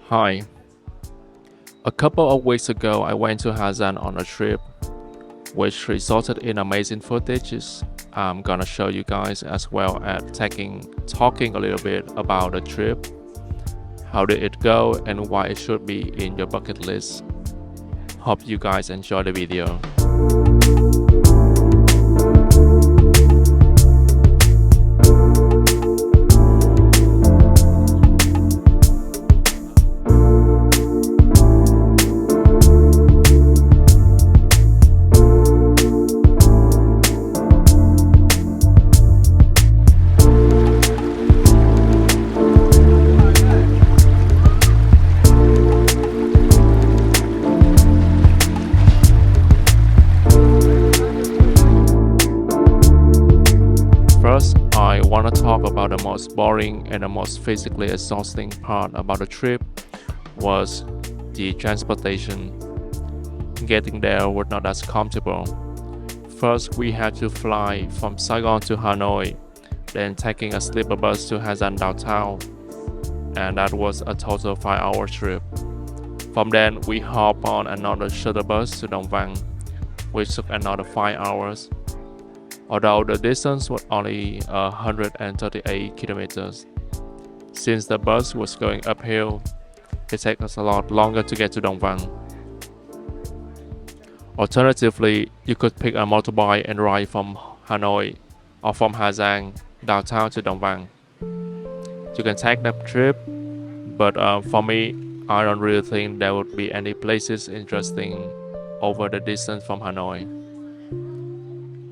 Hi. A couple of weeks ago, I went to Ha Giang on a trip, which resulted in amazing footages. I'm gonna show you guys as well as talking a little bit about the trip, how did it go, and why it should be in your bucket list. Hope you guys enjoy the video. First, I want to talk about the most boring and the most physically exhausting part about the trip was the transportation. Getting there was not as comfortable. First, we had to fly from Saigon to Hanoi, then taking a sleeper bus to Ha Giang downtown, and that was a total 5-hour trip. From then, we hopped on another shuttle bus to Dong Vang, which took another 5 hours. Although the distance was only 138 kilometers. Since the bus was going uphill, it takes us a lot longer to get to Dong Vang. Alternatively, you could pick a motorbike and ride from Hanoi or from Ha Giang downtown to Dong Vang. You can take that trip, but for me, I don't really think there would be any places interesting over the distance from Hanoi.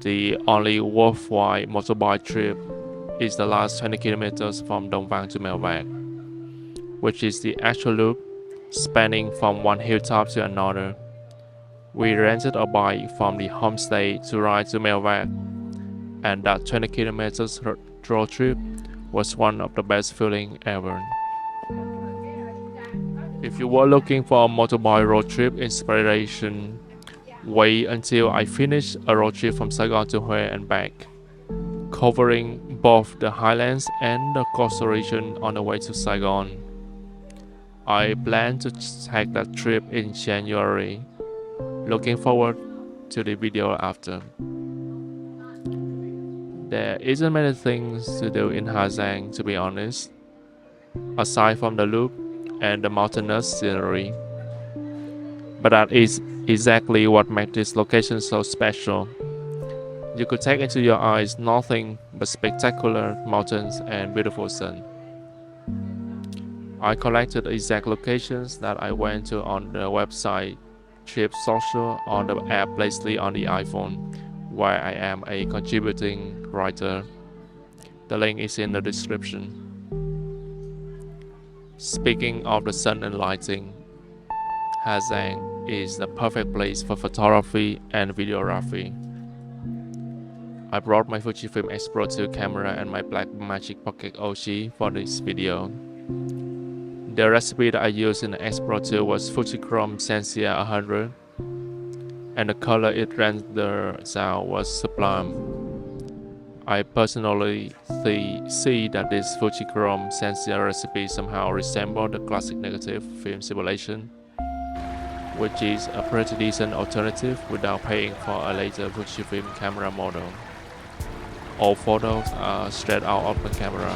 The only worthwhile motorbike trip is the last 20 kilometers from Dong Vang to Mèo Vạc, which is the actual loop spanning from one hilltop to another. We rented a bike from the homestay to ride to Mèo Vạc, and that 20 kilometers road trip was one of the best feelings ever. If you were looking for a motorbike road trip inspiration, wait until I finish a road trip from Saigon to Hue and back, covering both the highlands and the coastal region on the way to Saigon. I plan to take that trip in January. Looking forward to the video after. There isn't many things to do in Ha Giang, to be honest, aside from the loop and the mountainous scenery. But that is exactly what makes this location so special. You could take into your eyes nothing but spectacular mountains and beautiful sun. I collected exact locations that I went to on the website Trip Social on the app Placely on the iPhone, where I am a contributing writer. The link is in the description. Speaking of the sun and lighting, Ha Giang is the perfect place for photography and videography. I brought my Fujifilm XPRO2 camera and my Blackmagic Pocket OG for this video. The recipe that I used in the XPRO2 was Fujichrome Sensia 100, and the color it rendered out was sublime. I personally see that this Fujichrome Sensia recipe somehow resembles the classic negative film simulation, which is a pretty decent alternative without paying for a later Fujifilm camera model. All photos are straight out of the camera.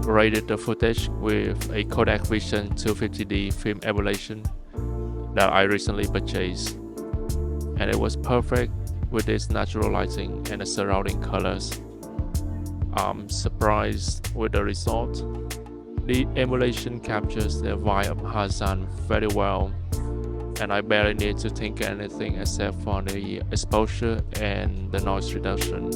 Rated the footage with a Kodak Vision 250D film emulation that I recently purchased, and it was perfect with its natural lighting and the surrounding colors. I'm surprised with the result. The emulation captures the vibe of Ha Giang very well, and I barely need to think anything except for the exposure and the noise reduction.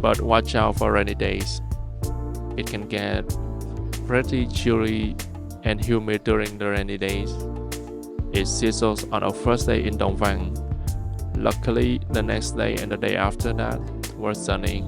but watch out for rainy days. It can get pretty chilly and humid during the rainy days. It sizzles on our first day in Dong Vang. Luckily, the next day and the day after that were sunny.